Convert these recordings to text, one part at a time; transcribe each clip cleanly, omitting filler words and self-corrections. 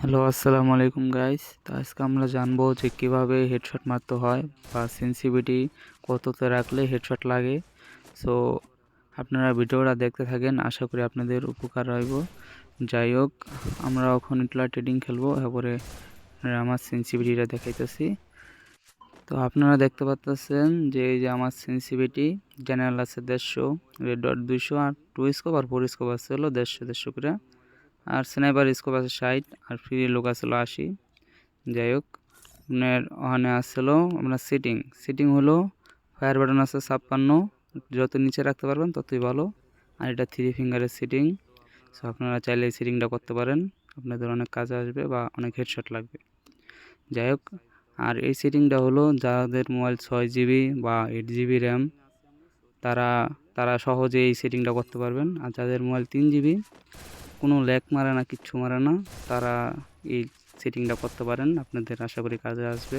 Hello, আসসালামু আলাইকুম guys. তো আজকে আমরা জানবো যে কিভাবে হেডশট মারতে হয় বা সেন্সিটিভিটি কততে রাখলে হেডশট লাগে। সো আপনারা ভিডিওটা দেখতে থাকেন, আশা করি আপনাদের উপকার হইব। যাই হোক, আমরা এখন ইটলা ট্রেডিং খেলবো, এরপরে আমার সেন্সিটিভিটিটা দেখাইতেছি। তো আপনারা দেখতে পাচ্ছেন যে এই যে আমার সেন্সিটিভিটি জেনারেল আছে 150, রেড ডট 200, আর 2 স্কোপ আর 4 স্কোপ আছে হলো 150 করে, আর স্নাইপার স্কোপ আছে 60, আর ফ্রি লোক আসলো 80। যাই হোক, আপনার ওখানে আসছিলো আপনার সিটিং হলো ফায়ার বাটন আছে 56, যত নিচে রাখতে পারবেন ততই ভালো। আর এটা 3 ফিঙ্গারের সিটিং। সো আপনারা চাইলে এই সিটিংটা করতে পারেন, আপনাদের অনেক কাজে আসবে বা অনেক হেডশট লাগবে। যাই হোক, আর এই সিটিংটা হলো যাদের মোবাইল 6 জিবি বা 8 জিবি র্যাম, তারা তারা সহজে এই সেটিংটা করতে পারবেন। আর যাদের মোবাইল 3 জিবি, কোনো ল্যাগ মারে না, কিচ্ছু মারে না, তারা এই সেটিংটা করতে পারেন, আপনাদের আশা করি কাজে আসবে।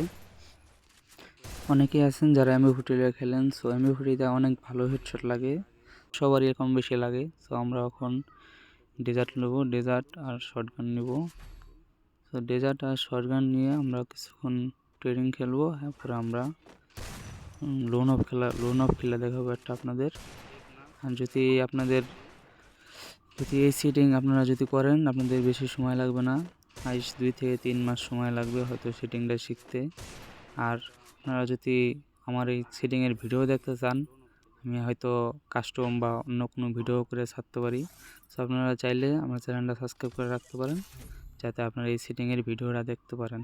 অনেকেই আছেন যারা এমবি40 খেলেন, সো এমবি40তে অনেক ভালো হেডশট লাগে, সবারই কম বেশি লাগে। সো আমরা এখন ডেজার্ট নেব, ডেজার্ট আর শটগান নেব। তো ডেজার্ট আর শটগান নিয়ে আমরা কিছুক্ষণ ট্রেডিং খেলবো, এরপরে আমরা লোন অফ খেলা দেখাবো একটা আপনাদের। আর যদি এই সিটিং আপনারা যদি করেন, আপনাদের বেশি সময় লাগবে না, 2 থেকে 3 মাস সময় লাগবে হয়তো সেটিংটা শিখতে। আর আপনারা যদি আমার এই সেটিংয়ের ভিডিও দেখতে চান, আমি হয়তো কাস্টম বা অন্য কোনো ভিডিও করে ছাড়তে পারি। সো আপনারা চাইলে আমার চ্যানেলটা সাবস্ক্রাইব করে রাখতে পারেন, যাতে আপনারা এই সেটিংয়ের ভিডিওটা দেখতে পারেন।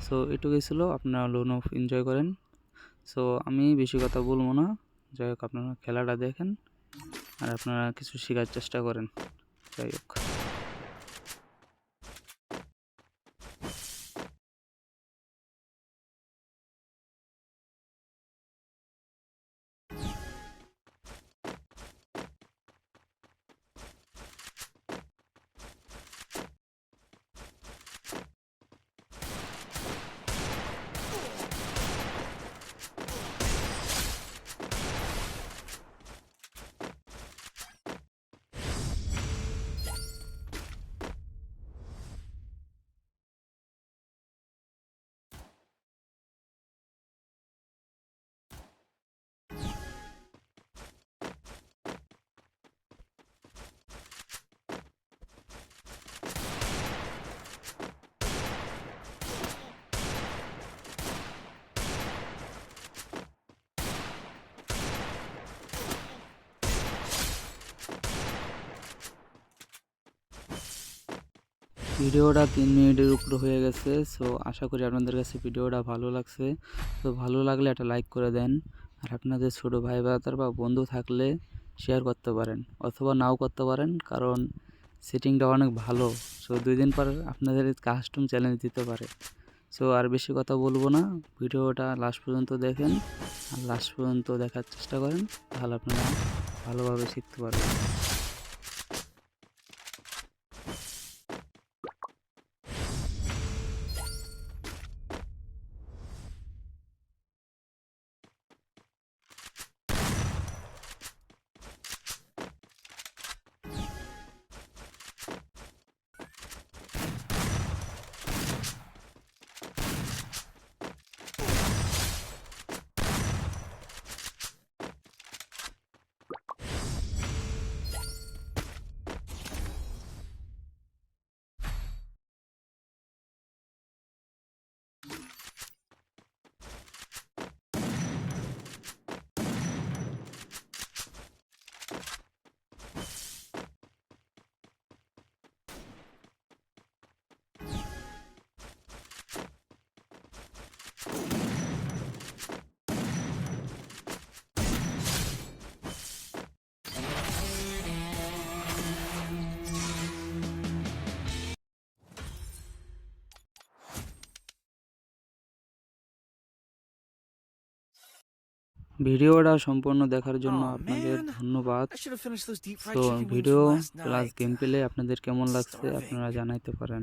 সো এটুকুই ছিল, আপনারা লোন অফ এনজয় করেন। সো আমি বেশি কথা বলবো না, যাই হোক আপনারা খেলাটা দেখেন আর আপনারা কিছু শেখার চেষ্টা করেন। যাই হোক, ভিডিওটা 3 মিনিটের উপর হয়ে গেছে। সো আশা করি আপনাদের কাছে ভিডিওটা ভালো লাগছে। তো ভালো লাগলে একটা লাইক করে দেন, আর আপনাদের ছোটো ভাই ব্রাদার বা বন্ধু থাকলে শেয়ার করতে পারেন, অথবা নাও করতে পারেন, কারণ সেটিংটা অনেক ভালো। সো 2 দিন পর আপনাদের কাস্টম চ্যালেঞ্জ দিতে পারে। সো আর বেশি কথা বলবো না, ভিডিওটা লাস্ট পর্যন্ত দেখেন, আর লাস্ট পর্যন্ত দেখার চেষ্টা করেন, তাহলে আপনারা ভালোভাবে শিখতে পারবেন। ভিডিওটা সম্পূর্ণ দেখার জন্য Oh আপনাদের man, ধন্যবাদ। I should have finished those deep fried so chicken wings video from last plus night. Game play আপনাদের কেমন লাগছে Starving. আপনারা জানাইতে পারেন।